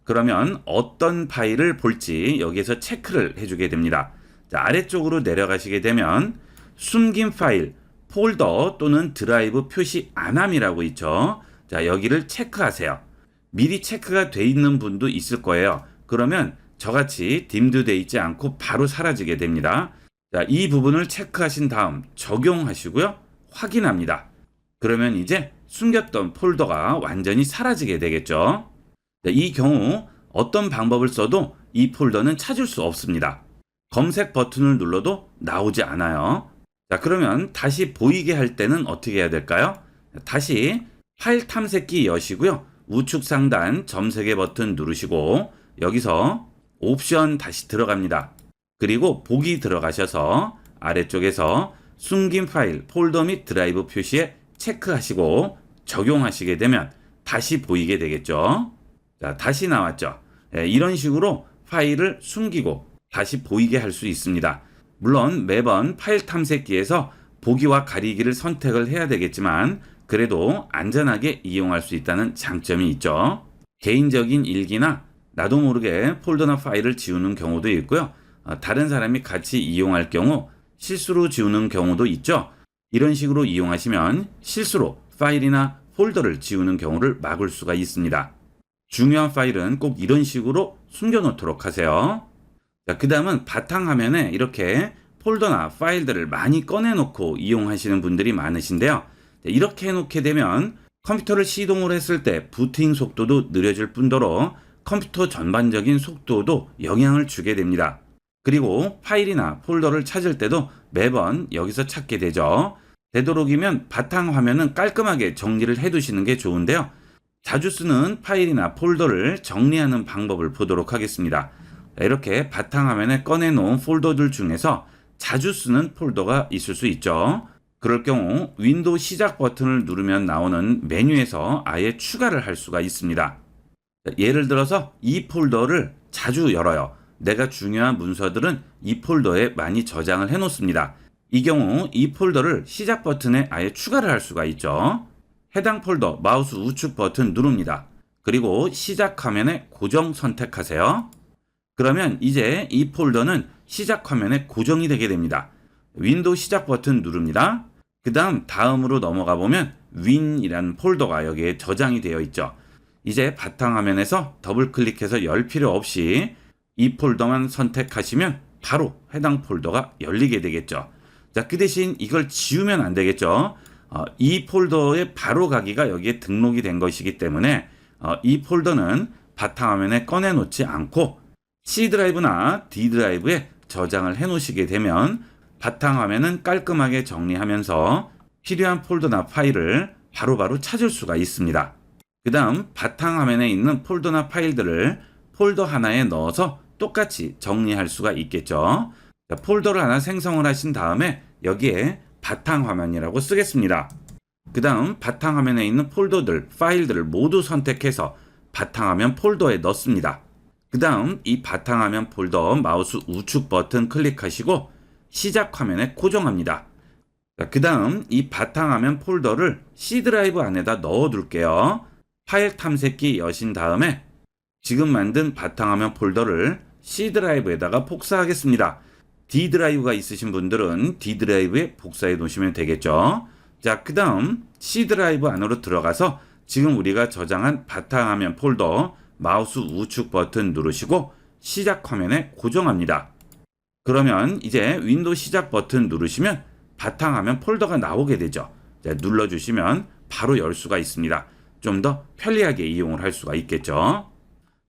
그러면 어떤 파일을 볼지 여기에서 체크를 해주게 됩니다. 자, 아래쪽으로 내려가시게 되면 숨긴 파일, 폴더 또는 드라이브 표시 안함이라고 있죠. 자, 여기를 체크하세요. 미리 체크가 돼 있는 분도 있을 거예요. 그러면 저같이 딤드돼 있지 않고 바로 사라지게 됩니다. 자, 이 부분을 체크하신 다음 적용하시고요. 확인합니다. 그러면 이제 숨겼던 폴더가 완전히 사라지게 되겠죠. 자, 이 경우 어떤 방법을 써도 이 폴더는 찾을 수 없습니다. 검색 버튼을 눌러도 나오지 않아요. 자, 그러면 다시 보이게 할 때는 어떻게 해야 될까요? 다시 파일 탐색기 여시고요. 우측 상단 점 3개 버튼 누르시고 여기서 옵션 다시 들어갑니다. 그리고 보기 들어가셔서 아래쪽에서 숨긴 파일, 폴더 및 드라이브 표시에 체크하시고 적용하시게 되면 다시 보이게 되겠죠. 자, 다시 나왔죠. 이런 식으로 파일을 숨기고 다시 보이게 할 수 있습니다. 물론 매번 파일 탐색기에서 보기와 가리기를 선택을 해야 되겠지만 그래도 안전하게 이용할 수 있다는 장점이 있죠. 개인적인 일기나 나도 모르게 폴더나 파일을 지우는 경우도 있고요. 다른 사람이 같이 이용할 경우 실수로 지우는 경우도 있죠. 이런 식으로 이용하시면 실수로 파일이나 폴더를 지우는 경우를 막을 수가 있습니다. 중요한 파일은 꼭 이런 식으로 숨겨놓도록 하세요. 자, 그 다음은 바탕화면에 이렇게 폴더나 파일들을 많이 꺼내놓고 이용하시는 분들이 많으신데요. 이렇게 해놓게 되면 컴퓨터를 시동을 했을 때 부팅 속도도 느려질 뿐더러 컴퓨터 전반적인 속도도 영향을 주게 됩니다. 그리고 파일이나 폴더를 찾을 때도 매번 여기서 찾게 되죠. 되도록이면 바탕화면은 깔끔하게 정리를 해두시는 게 좋은데요. 자주 쓰는 파일이나 폴더를 정리하는 방법을 보도록 하겠습니다. 이렇게 바탕화면에 꺼내놓은 폴더들 중에서 자주 쓰는 폴더가 있을 수 있죠. 그럴 경우 윈도우 시작 버튼을 누르면 나오는 메뉴에서 아예 추가를 할 수가 있습니다. 예를 들어서 이 폴더를 자주 열어요. 내가 중요한 문서들은 이 폴더에 많이 저장을 해 놓습니다. 이 경우 이 폴더를 시작 버튼에 아예 추가를 할 수가 있죠. 해당 폴더 마우스 우측 버튼 누릅니다. 그리고 시작 화면에 고정 선택하세요. 그러면 이제 이 폴더는 시작 화면에 고정이 되게 됩니다. 윈도우 시작 버튼 누릅니다. 그 다음 다음으로 넘어가 보면 윈이라는 폴더가 여기에 저장이 되어 있죠. 이제 바탕화면에서 더블 클릭해서 열 필요 없이 이 폴더만 선택하시면 바로 해당 폴더가 열리게 되겠죠. 자, 그 대신 이걸 지우면 안 되겠죠. 이 폴더에 바로 가기가 여기에 등록이 된 것이기 때문에 이 폴더는 바탕화면에 꺼내 놓지 않고 C 드라이브나 D 드라이브에 저장을 해 놓으시게 되면 바탕화면은 깔끔하게 정리하면서 필요한 폴더나 파일을 바로바로 찾을 수가 있습니다. 그 다음 바탕화면에 있는 폴더나 파일들을 폴더 하나에 넣어서 똑같이 정리할 수가 있겠죠. 자, 폴더를 하나 생성을 하신 다음에 여기에 바탕화면이라고 쓰겠습니다. 그 다음 바탕화면에 있는 폴더들, 파일들을 모두 선택해서 바탕화면 폴더에 넣습니다. 그 다음 이 바탕화면 폴더 마우스 우측 버튼 클릭하시고 시작 화면에 고정합니다. 그 다음 이 바탕화면 폴더를 C 드라이브 안에다 넣어 둘게요. 파일 탐색기 여신 다음에 지금 만든 바탕화면 폴더를 C 드라이브에다가 복사하겠습니다. D 드라이브가 있으신 분들은 D 드라이브에 복사해 놓으시면 되겠죠. 자, 그 다음 C 드라이브 안으로 들어가서 지금 우리가 저장한 바탕화면 폴더 마우스 우측 버튼 누르시고 시작 화면에 고정합니다. 그러면 이제 윈도우 시작 버튼 누르시면 바탕화면 폴더가 나오게 되죠. 자, 눌러주시면 바로 열 수가 있습니다. 좀 더 편리하게 이용을 할 수가 있겠죠.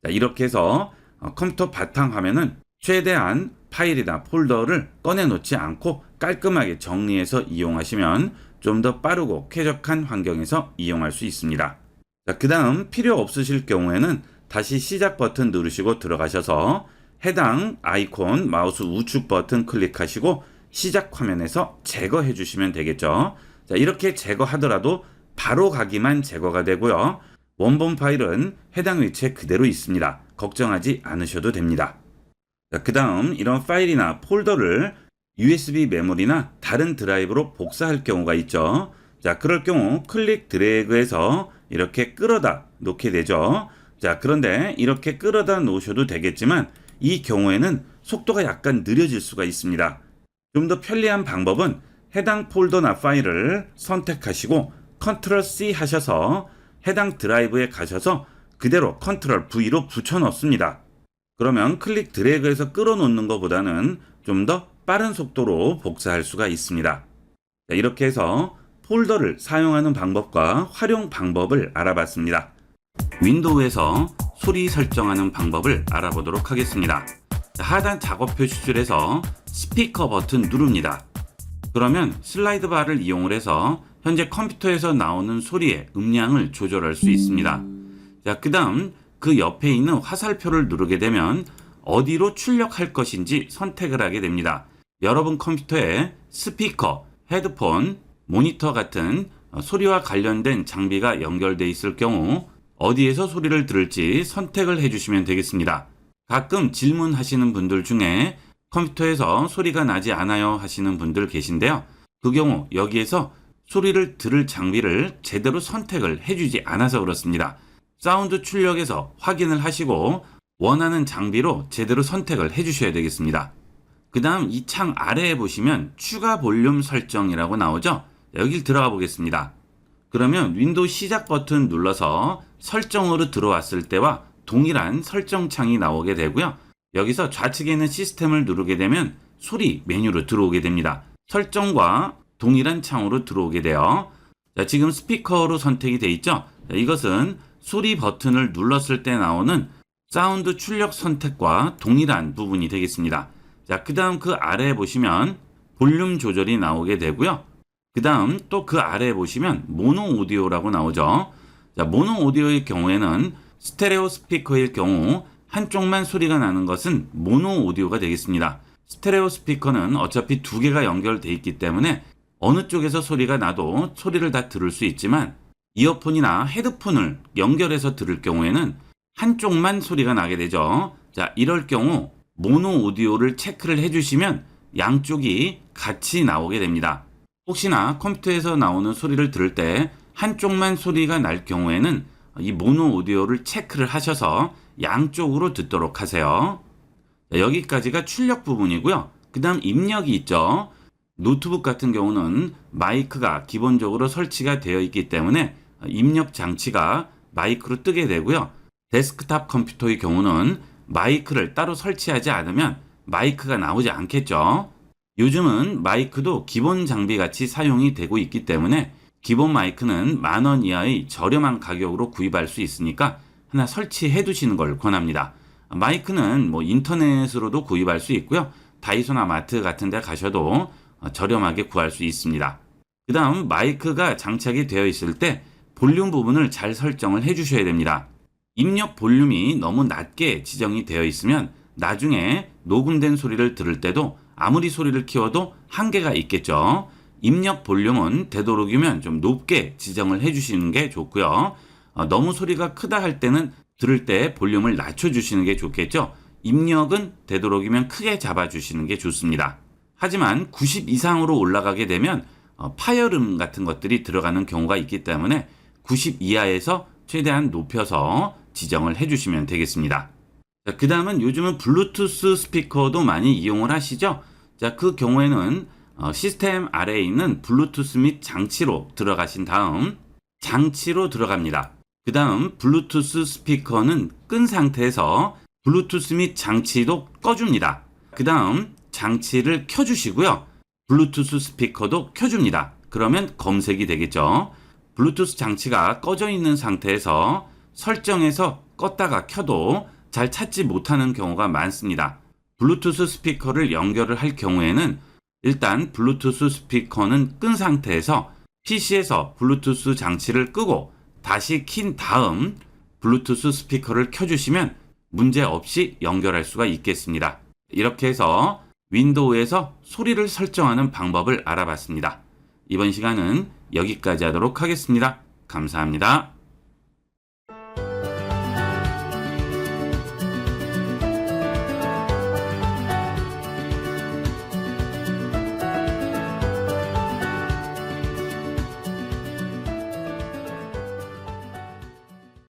자, 이렇게 해서 컴퓨터 바탕화면은 최대한 파일이나 폴더를 꺼내놓지 않고 깔끔하게 정리해서 이용하시면 좀 더 빠르고 쾌적한 환경에서 이용할 수 있습니다. 자, 그 다음 필요 없으실 경우에는 다시 시작 버튼 누르시고 들어가셔서 해당 아이콘 마우스 우측 버튼 클릭하시고 시작 화면에서 제거해 주시면 되겠죠. 자, 이렇게 제거하더라도 바로 가기만 제거가 되고요. 원본 파일은 해당 위치에 그대로 있습니다. 걱정하지 않으셔도 됩니다. 그 다음 이런 파일이나 폴더를 USB 메모리나 다른 드라이브로 복사할 경우가 있죠. 자, 그럴 경우 클릭 드래그해서 이렇게 끌어다 놓게 되죠. 자, 그런데 이렇게 끌어다 놓으셔도 되겠지만 이 경우에는 속도가 약간 느려질 수가 있습니다. 좀 더 편리한 방법은 해당 폴더나 파일을 선택하시고 컨트롤 C 하셔서 해당 드라이브에 가셔서 그대로 컨트롤 V로 붙여 넣습니다. 그러면 클릭 드래그해서 끌어놓는 것보다는 좀 더 빠른 속도로 복사할 수가 있습니다. 자, 이렇게 해서 폴더를 사용하는 방법과 활용 방법을 알아봤습니다. 윈도우에서 소리 설정하는 방법을 알아보도록 하겠습니다. 자, 하단 작업 표시줄에서 스피커 버튼 누릅니다. 그러면 슬라이드 바를 이용을 해서 현재 컴퓨터에서 나오는 소리의 음량을 조절할 수 있습니다. 자, 그 다음 그 옆에 있는 화살표를 누르게 되면 어디로 출력할 것인지 선택을 하게 됩니다. 여러분 컴퓨터에 스피커, 헤드폰, 모니터 같은 소리와 관련된 장비가 연결되어 있을 경우 어디에서 소리를 들을지 선택을 해주시면 되겠습니다. 가끔 질문하시는 분들 중에 컴퓨터에서 소리가 나지 않아요 하시는 분들 계신데요. 그 경우 여기에서 소리를 들을 장비를 제대로 선택을 해주지 않아서 그렇습니다. 사운드 출력에서 확인을 하시고 원하는 장비로 제대로 선택을 해주셔야 되겠습니다. 그 다음 이 창 아래에 보시면 추가 볼륨 설정이라고 나오죠. 여길 들어가 보겠습니다. 그러면 윈도우 시작 버튼 눌러서 설정으로 들어왔을 때와 동일한 설정 창이 나오게 되고요. 여기서 좌측에 있는 시스템을 누르게 되면 소리 메뉴로 들어오게 됩니다. 설정과 동일한 창으로 들어오게 돼요. 자, 지금 스피커로 선택이 되어 있죠. 자, 이것은 소리 버튼을 눌렀을 때 나오는 사운드 출력 선택과 동일한 부분이 되겠습니다. 자, 그 다음 그 아래에 보시면 볼륨 조절이 나오게 되고요. 그 다음 또 그 아래에 보시면 모노 오디오라고 나오죠. 자, 모노 오디오의 경우에는 스테레오 스피커일 경우 한쪽만 소리가 나는 것은 모노 오디오가 되겠습니다. 스테레오 스피커는 어차피 두 개가 연결되어 있기 때문에 어느 쪽에서 소리가 나도 소리를 다 들을 수 있지만 이어폰이나 헤드폰을 연결해서 들을 경우에는 한쪽만 소리가 나게 되죠. 자, 이럴 경우 모노 오디오를 체크를 해주시면 양쪽이 같이 나오게 됩니다. 혹시나 컴퓨터에서 나오는 소리를 들을 때 한쪽만 소리가 날 경우에는 이 모노 오디오를 체크를 하셔서 양쪽으로 듣도록 하세요. 자, 여기까지가 출력 부분이고요. 그 다음 입력이 있죠. 노트북 같은 경우는 마이크가 기본적으로 설치가 되어 있기 때문에 입력 장치가 마이크로 뜨게 되고요. 데스크탑 컴퓨터의 경우는 마이크를 따로 설치하지 않으면 마이크가 나오지 않겠죠. 요즘은 마이크도 기본 장비 같이 사용이 되고 있기 때문에 기본 마이크는 10,000원 이하의 저렴한 가격으로 구입할 수 있으니까 하나 설치해 두시는 걸 권합니다. 마이크는 뭐 인터넷으로도 구입할 수 있고요. 다이소나 마트 같은 데 가셔도 저렴하게 구할 수 있습니다. 그 다음 마이크가 장착이 되어 있을 때 볼륨 부분을 잘 설정을 해 주셔야 됩니다. 입력 볼륨이 너무 낮게 지정이 되어 있으면 나중에 녹음된 소리를 들을 때도 아무리 소리를 키워도 한계가 있겠죠. 입력 볼륨은 되도록이면 좀 높게 지정을 해주시는 게 좋고요. 너무 소리가 크다 할 때는 들을 때 볼륨을 낮춰주시는 게 좋겠죠. 입력은 되도록이면 크게 잡아주시는 게 좋습니다. 하지만 90 이상으로 올라가게 되면 파열음 같은 것들이 들어가는 경우가 있기 때문에 90 이하에서 최대한 높여서 지정을 해주시면 되겠습니다. 그 다음은 요즘은 블루투스 스피커도 많이 이용을 하시죠. 자, 그 경우에는 시스템 아래에 있는 블루투스 및 장치로 들어가신 다음 장치로 들어갑니다. 그 다음 블루투스 스피커는 끈 상태에서 블루투스 및 장치도 꺼줍니다. 그 다음 장치를 켜주시고요. 블루투스 스피커도 켜줍니다. 그러면 검색이 되겠죠. 블루투스 장치가 꺼져 있는 상태에서 설정해서 껐다가 켜도 잘 찾지 못하는 경우가 많습니다. 블루투스 스피커를 연결을 할 경우에는 일단 블루투스 스피커는 끈 상태에서 PC에서 블루투스 장치를 끄고 다시 킨 다음 블루투스 스피커를 켜주시면 문제없이 연결할 수가 있겠습니다. 이렇게 해서 윈도우에서 소리를 설정하는 방법을 알아봤습니다. 이번 시간은 여기까지 하도록 하겠습니다. 감사합니다.